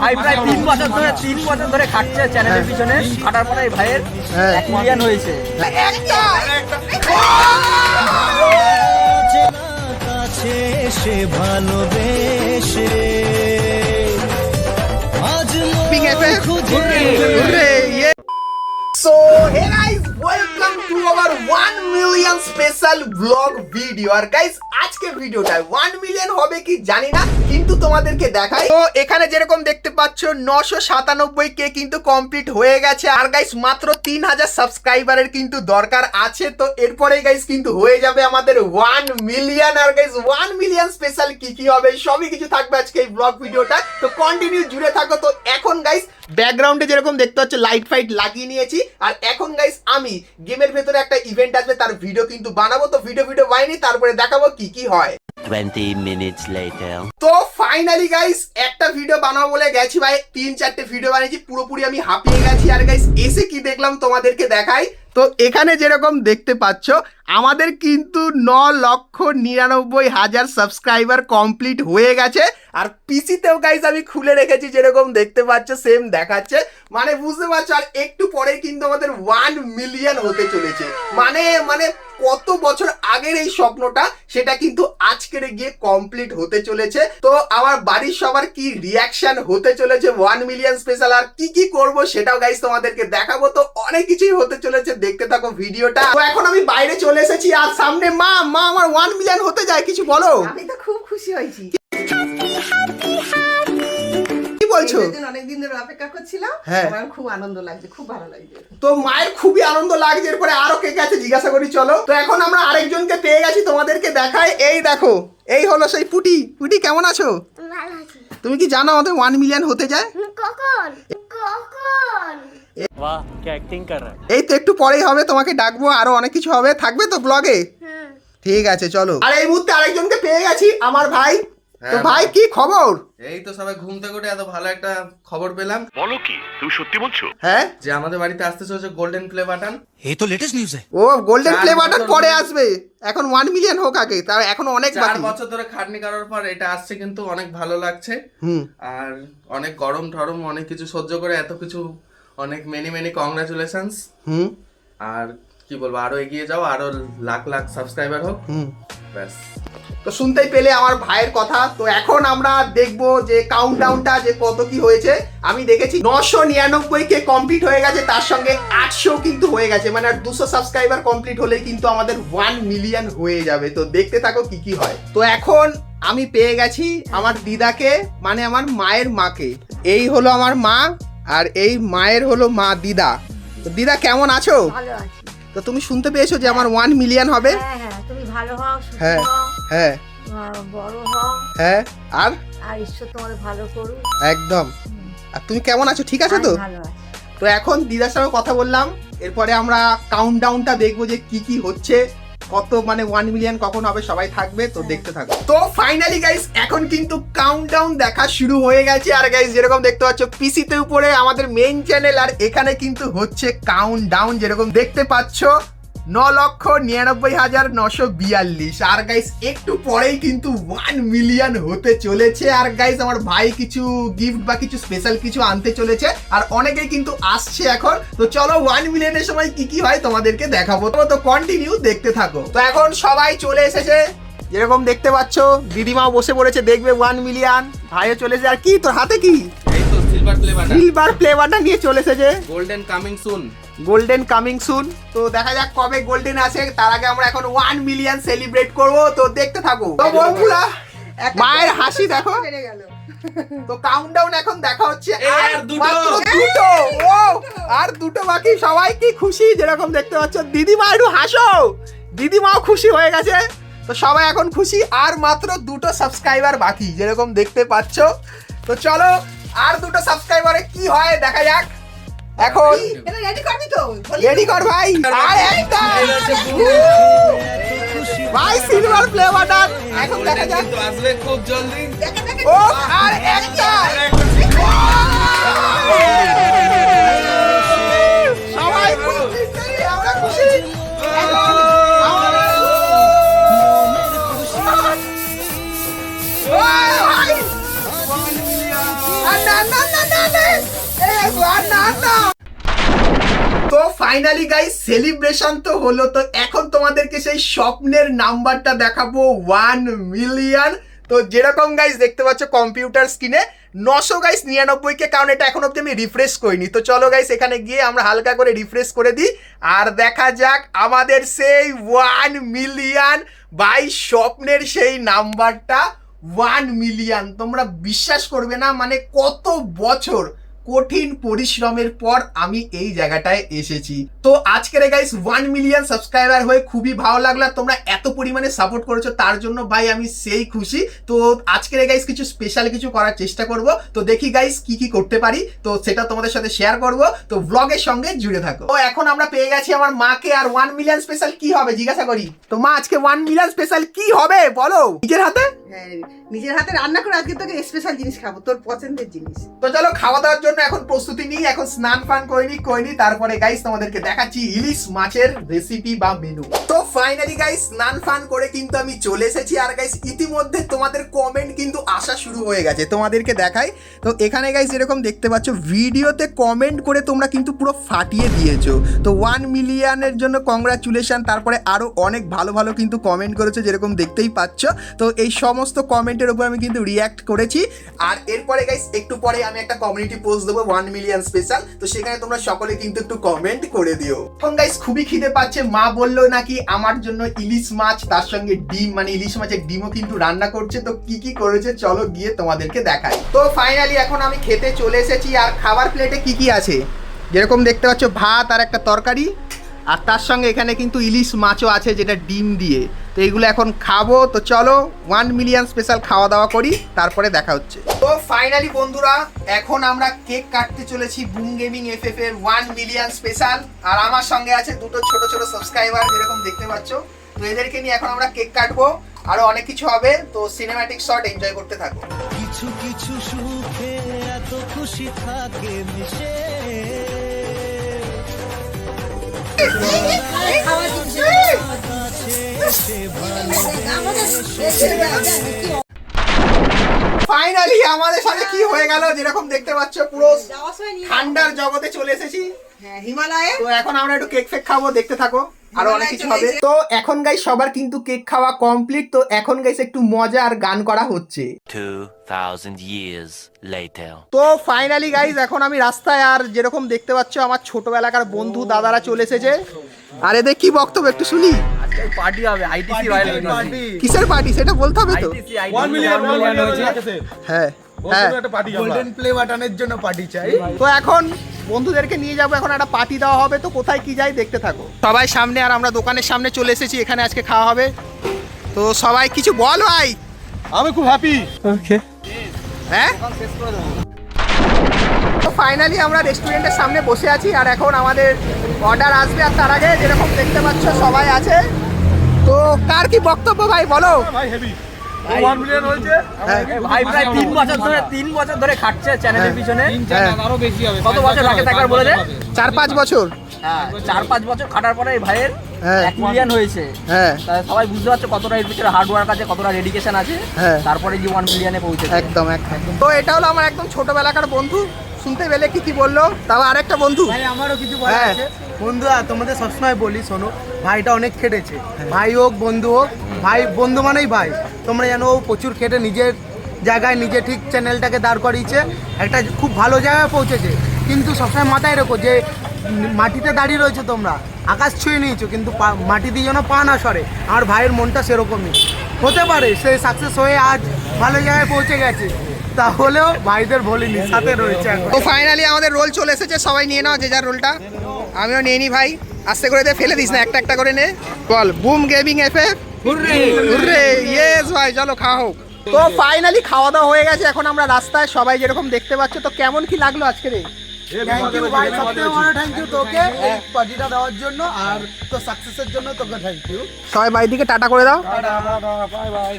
ভাই প্রায় 3 বছর ধরে খাটছে চ্যানেলের পিছনে, খাটার পরে এই ভাইয়ের 1 মিলিয়ন হয়েছে। সে ভালোবেসে আজ So hey guys, welcome to our 1 million special vlog video. R guys আজকে ভিডিওটা 1 মিলিয়ন হবে কি জানি না, কিন্তু তোমাদেরকে দেখাই। তো এখানে যেরকম দেখতে পাচ্ছ 997 কে কিন্তু কমপ্লিট হয়ে গেছে। আর গাইস মাত্র 3000 সাবস্ক্রাইবারের কিন্তু দরকার আছে। তো এরপরেই গাইস কিন্তু হয়ে যাবে আমাদের 1 মিলিয়ন। আর গাইস 1 মিলিয়ন স্পেশাল কি কি হবে সবই কিছু থাকবে আজকে এই ব্লগ ভিডিওটা। তো কন্টিনিউ জুড়ে থাকো। তো এখন গাইস ব্যাকগ্রাউন্ডে যেরকম দেখতে পাচ্ছ লাইট ফাইট লাগিয়ে নিয়েছি। আর এখন গাইস আমি গেমের ভেতরে একটা ইভেন্ট আসবে, তার ভিডিও কিন্তু বানাবো। তো ভিডিও বানাইনি, তারপরে দেখাবো কি কি হয়। 20 minutes later. তো ফাইনালি গাইস একটা ভিডিও বানাবো বলে গেছি ভাই, 3-4টে ভিডিও বানিয়েছি, পুরোপুরি আমি হাঁপিয়ে গেছি। আর গাইস এসে কি দেখলাম তোমাদেরকে দেখাই। তো এখানে যেরকম দেখতে পাচ্ছ আমাদের কিন্তু 9,99,000 সাবস্ক্রাইবার কমপ্লিট হয়ে গেছে। আর পিসিতেও গাইস আমি খুলে রেখেছি, যেরকম দেখতে পাচ্ছ সেম দেখাচ্ছে। মানে বুঝতে পারছো আর একটু পরে কিন্তু আমাদের 1 মিলিয়ন হতে চলেছে। মানে কত বছর আগের এই স্বপ্নটা, সেটা কিন্তু আজকের গিয়ে কমপ্লিট হতে চলেছে। তো আমার বাড়ির সবার কি রিয়াকশন হতে চলেছে 1 মিলিয়ন স্পেশাল, আর কি কি করব সেটাও গাইস তোমাদেরকে দেখাবো। তো অনেক কিছুই হতে চলেছে, দেখতে থাকো ভিডিওটা। তো এখন আমি বাইরে চলে এসেছি, আর সামনে মা আমার 1 মিলিয়ন হতে যায়, কিছু বলো। আমি তো খুব খুশি হয়েছি। কি বলছো? অনেকদিন ধরে অপেক্ষা করছিলাম। হ্যাঁ, আমার খুব আনন্দ লাগছে, খুব ভালো লাগছে। তো মায়ের খুবই আনন্দ লাগছে। এরপরে আরো কে কাছে জিজ্ঞাসা করি চলো। তো এখন আমরা আরেকজনকে পেয়ে গেছি, তোমাদেরকে দেখাই। এই দেখো, এই হলো সেই পুটি। পুটি কেমন আছো? ভালো আছি। তুমি কি জানো আমাদের 1 মিলিয়ন হতে যায়? কখন? वाह क्या एक्टिंग कर रहा है। এই তো একটু পরেই হবে, তোমাকে ডাকবো, আরো অনেক কিছু হবে, থাকবে তো ব্লগে। ঠিক আছে চলো। আর এই মুহূর্তে আরেকজনকে পেয়ে গেছি, আমার ভাই। তো ভাই কি খবর? এই তো সবাই ঘুম থেকে উঠে এত ভালো একটা খবর পেলাম। বলো কি, তুমি সত্যি বলছো? হ্যাঁ, যে আমাদের বাড়িতে আসতে চলেছে গোল্ডেন প্লে বাটন। ये तो लेटेस्ट न्यूज है। ও গোল্ডেন 4 প্লে বাটন বছর পরে ধরে- আসবে, এখন 1 মিলিয়ন হোক আগে, তার এখন অনেক 4 বাকি। বছর ধরে খাটনি করার পর এটা আসছে, কিন্তু অনেক ভালো লাগছে। হুম, আর অনেক গরম ঠরম অনেক কিছু সহ্য করে এত কিছু, অনেক মেনি কংগ্রাচুলেশনস। হুম, আর কি বলবো, আরো এগিয়ে যাও, আরো লাখ লাখ সাবস্ক্রাইবার হোক, হুম। ব্যাস। তো শুনতেই পেলে আমার ভাইয়ের কথা। তো এখন আমরা দেখবো যে কাউন্টডাউনটা যে কত কি হয়েছে। আমি দেখেছি 999 কে কমপ্লিট হয়ে গেছে, তার সঙ্গে 800 কিন্তু হয়ে গেছে। মানে আর 200 সাবস্ক্রাইবার কমপ্লিট হলেই কিন্তু আমাদের 1 মিলিয়ন হয়ে যাবে। তো দেখতে থাকো কি কি হয়। তো এখন আমি পেয়ে গেছি আমার দিদাকে, মানে আমার মায়ের মাকে। এই হলো আমার মা, আর এই মায়ের হলো মা দিদা। তো দিদা কেমন আছো? ভালো আছি। তো তুমি শুনতে পেয়েছো যে আমার 1 মিলিয়ন হবে? হ্যাঁ হ্যাঁ, তুমি ভালো হও, সুস্থ হ্যাঁ হও, হ্যাঁ বড় হও, হ্যাঁ। আর আর ঈশ্বর তোমাদের ভালো করুক। একদম। আর তুমি কেমন আছো? ঠিক আছো তো? আমি ভালো আছি। তো এখন দিদার সঙ্গে কথা বললাম, এরপরে আমরা কাউন্টডাউনটা দেখবো যে কি কি হচ্ছে, কত মানে 1 মিলিয়ন কখন হবে, সবাই থাকবে। তো দেখতে থাকো। তো ফাইনালি গাইস এখন কিন্তু কাউন্টডাউন দেখা শুরু হয়ে গেছে। আর গাইস যেরকম দেখতে পাচ্ছ পিসিতে উপরে আমাদের মেইন চ্যানেল, আর এখানে কিন্তু হচ্ছে কাউন্টডাউন, যেরকম দেখতে পাচ্ছ 9,99,942। আর গাইস একটু পরেই কিন্তু 1 মিলিয়ন হতে চলেছে। আর গাইস আমার ভাই কিছু গিফট বা কিছু স্পেশাল কিছু আনতে চলেছে, আর অনেকেই কিন্তু আসছে এখন। তো চলো 1 মিলিয়নের সময় কি কি হয় তোমাদেরকে দেখাবো। তো কন্টিনিউ দেখতে থাকো। তো এখন সবাই চলে এসেছে, যেরকম দেখতে পাচ্ছ দিদিমাও বসে পড়েছে, দেখবে 1 মিলিয়ন। ভাইও চলে এসেছে। আর কি তোর হাতে কি? এই তো silver play button, silver play button নিয়ে চলে এসেছে। Golden coming soon. Golden coming soon. তো দেখা যাক কবে গোল্ডেন আসে, তার আগে আমরা এখন 1 মিলিয়ন সেলিব্রেট করব। তো দেখতে থাকো। তো বন্ধুরা মায়ের হাসি দেখো। বেড়ে গেল। তো কাউন্টডাউন এখন দেখা হচ্ছে, আর দুটো। মাত্র দুটো। ও আর দুটো বাকি। সবাই কি খুশি, যেরকম দেখতে পাচ্ছ। দিদিমা একটু হাসো, দিদিমাও খুশি হয়ে গেছে। তো সবাই এখন খুশি, আর মাত্র 2টো সাবস্ক্রাইবার বাকি, যেরকম দেখতে পাচ্ছ। তো চলো আর 2টো সাবস্ক্রাইবারে কি হয় দেখা যাক। এখন এটা রেডি করবি তো? রেডি কর ভাই। আর একটা ভাই সিলভার প্লে বাটন। এখন দেখা যাক। কিন্তু আসবে খুব জলদি। ও আর একটা। সবাই খুশি, আমরা খুশি। এখন আমাদের- ও ভাই। আর না না না তো ফাইনালি গাইস সেলিব্রেশন তো হলো, তো এখন তোমাদেরকে সেই স্বপ্নের নাম্বারটা দেখাবো 1 মিলিয়ন। তো যেরকম গাইস দেখতে পাচ্ছ কম্পিউটার স্ক্রিনে 999 কে, কারণ এটা এখন অব্দি আমি রিফ্রেশ করিনি। তো চলো গাইস এখানে গিয়ে আমরা হালকা করে রিফ্রেশ করে দিই আর দেখা যাক আমাদের সেই 1 মিলিয়ন বাই স্বপ্নের সেই নাম্বারটা 1 মিলিয়ন। তোমরা বিশ্বাস করবে না, মানে কত বছর কঠিন পরিশ্রমের পর আমি এই জায়গাটায় এসেছি। তো আজকের গাইস 1 মিলিয়ন সাবস্ক্রাইবার হয়ে খুবই ভালো লাগলো, তোমরা এত পরিমাণে সাপোর্ট করেছো তার জন্য ভাই আমি সেই খুশি। তো আজকের গাইস কিছু স্পেশাল কিছু করার চেষ্টা করব, তো দেখি গাইস কি কি করতে পারি, তো সেটা তোমাদের সাথে শেয়ার করব। তো ব্লগের সঙ্গে জুড়ে থাকো। তো এখন আমরা পেয়ে গেছি আমার মাকে, আর 1 মিলিয়ন স্পেশাল কি হবে জিজ্ঞাসা করি। তো মা আজকে 1 মিলিয়ন স্পেশাল কি হবে বলো নিজের হাতে। হ্যাঁ, নিজের হাতে রান্না করে আজকে তোকে স্পেশাল জিনিস খাবো, তোর পছন্দের জিনিস। তো চলো খাওয়া দাওয়ার জন্য এখন প্রস্তুতি নিই, এখন স্নান ফান করিনি তারপরে গাইস তোমাদেরকে দেখাচ্ছি ইলিশ মাছের রেসিপি বা মেনু। তো ফাইনালি গাইস স্নান ফান করে কিন্তু আমি চলে এসেছি, আর গাইস ইতিমধ্যে তোমাদের কমেন্ট কিন্তু আসা শুরু হয়ে গেছে, তোমাদেরকে দেখাই। তো এখানে গাইস যেরকম দেখতে পাচ্ছ ভিডিওতে কমেন্ট করে তোমরা কিন্তু পুরো ফাটিয়ে দিয়েছো। তো 1 মিলিয়নের জন্য কংগ্রাচুলেশন। তারপরে আরো অনেক ভালো ভালো কিন্তু কমেন্ট করেছো যেরকম দেখতেই পাচ্ছ। তো এই সমস্ত কমেন্টের উপর আমি কিন্তু রিয়াক্ট করেছি, আর এরপরে গাইস একটু পরে আমি একটা কমিউনিটি পোস্ট দেবো 1 মিলিয়ন স্পেশাল, তো সেখানে তোমরা সকলে কিন্তু একটু কমেন্ট করে দিও। এখন গাইস খুবই খিদে পাচ্ছে, মা বললো নাকি আমার জন্য ইলিশ মাছ তার সঙ্গে ডিম, মানে ইলিশ মাছের ডিমও কিন্তু রান্না করছে। তো কি কি করেছে চলো গিয়ে তোমাদেরকে দেখাই। তো ফাইনালি এখন আমি খেতে চলে এসেছি, আর খাবার প্লেটে কি কি আছে যেরকম দেখতে পাচ্ছ ভাত আর একটা তরকারি, আর তার সঙ্গে এখানে কিন্তু ইলিশ মাছও আছে যেটা ডিম দিয়ে। তো এইগুলো এখন খাবো, তো চলো 1 মিলিয়ন স্পেশাল খাওয়া দাওয়া করি, তারপরে দেখা হচ্ছে। তো ফাইনালি বন্ধুরা এখন আমরা কেক কাটতে চলেছি বুম গেমিং এফএফ এর 1 মিলিয়ন স্পেশাল, আর আমার সঙ্গে আছে দুটো ছোট ছোট সাবস্ক্রাইবার যেরকম দেখতে পাচ্ছ। তো এদেরকে নিয়ে এখন আমরা কেক কাটবো, আরো অনেক কিছু হবে, তো সিনেম্যাটিক শট এনজয় করতে থাকো। কিছু কিছু সুখে এত খুশি থাকে মিশে ফাইনালি আমাদের সাথে কি হয়ে গেল যেরকম দেখতে পাচ্ছ পুরো ঠান্ডার জগতে চলে এসেছি। হ্যাঁ, হিমালয়ে। তো এখন আমরা একটু কেক ফেক খাবো, দেখতে থাকো আরো অনেক কিছু হবে। তো এখন গাইস সবার কিন্তু কেক খাওয়া কমপ্লিট, তো এখন গাইস একটু মজা আর গান করা হচ্ছে। 2000 years later. তো ফাইনালি গাইস এখন আমি রাস্তায়, আর যেরকম দেখতে পাচ্ছ আমার ছোটবেলাকার বন্ধু দাদারা চলে এসেছে। আর এদের কি বক্তব্য একটু শুনি। আজকে পার্টি হবে আইটিসি ভাইরাল পার্টি। কিসের পার্টি সেটা বলতে হবে তো। আইটিসি 1 মিলিয়ন হয়েছে। হ্যাঁ হ্যাঁ, গোল্ডেন প্লে বাটনের জন্য পার্টি চাই। তো এখন বন্ধুদেরকে নিয়ে যাবো, এখন একটা পার্টি দেওয়া হবে, তো কোথায় কি যাই দেখতে থাকো সবাই সামনে। আর আমরা দোকানের সামনে চলে এসেছি, এখানে আজকে খাওয়া হবে। তো সবাই কিছু বল ভাই। আমি খুব হ্যাপি। হ্যাঁ, তো ফাইনালি আমরা রেস্টুরেন্টের সামনে বসে আছি, আর এখন আমাদের অর্ডার আসবে, আর তার আগে যেরকম দেখতে পাচ্ছ সবাই আছে। তো কার কি বক্তব্য ভাই বলো। ভাই হেভি 1 মিলিয়ন হয়েছে। ভাই প্রায় 3 বছর ধরে খাটছে চ্যানেলের পিছনে। আরো বেশি হবে। কত বছর আগে থাকবার বলে দে। 4-5 বছর। হ্যাঁ, 4-5 বছর খাটার পরে এই ভাইয়ের হ্যাঁ 1 মিলিয়ন হয়েছে। হ্যাঁ তাহলে সবাই বুঝতে পারছো কতটা এর পিছনে হার্ড ওয়ার্ক আছে, কতটা ডেডিকেশন আছে। হ্যাঁ। তারপরে যে 1 মিলিয়নে পৌঁছেছে। একদম একদম। তো এটা হলো আমার একদম ছোটবেলাকার বন্ধু, শুনতে পেলে কি কি বললো। তাও আরেকটা বন্ধু ভাই আমারও কিছু বলার হ্যাঁ। আছে। বন্ধুরা তোমাদের সবসময় বলি শোনো, ভাইটা অনেক খেটেছে, ভাই হোক বন্ধু হোক, ভাই বন্ধু মানেই ভাই। তোমরা জানো ও প্রচুর খেটে নিজের জায়গায় নিজে ঠিক চ্যানেলটাকে দাঁড় করিয়েছে, একটা খুব ভালো জায়গায় পৌঁছেছে। কিন্তু সবসময় মাথায় রেখো যে মাটিতে দাঁড়িয়ে রয়েছে তোমরা, আকাশ ছুঁয়ে নিয়েছো, কিন্তু মাটি দিয়ে যেন পা না সরে। আমার ভাইয়ের মনটা সেরকমই, হতে পারে সে সাকসেস হয়ে আজ ভালো জায়গায় পৌঁছে গেছে, তাহলেও ভাইদের বলিনি সাথে রয়েছে এখন। তো ফাইনালি আমাদের রোল চলে এসেছে, সবাই নিয়ে নাও যে যার রোলটা। আমিও নিয়ে নি ভাই, আস্তে করে দিয়ে ফেলে দিস না, একটা একটা করে নে। বল boom gaming FF hurray. Yes ভাই, চলো খাওয়া হোক। তো ফাইনালি খাওয়া দাওয়া হয়ে গেছে, এখন আমরা রাস্তায় সবাই যেরকম দেখতে পাচ্ছ। তো কেমন কি লাগলো আজকে রে? থ্যাংক ইউ ভাই, সবথেকে বড় থ্যাংক ইউ তোকে এই পার্টিটা দেওয়ার জন্য, আর তো সাকসেসের জন্য তোকে থ্যাংক ইউ। সবাই বাড়ির দিকে টাটা করে দাও। Bye bye.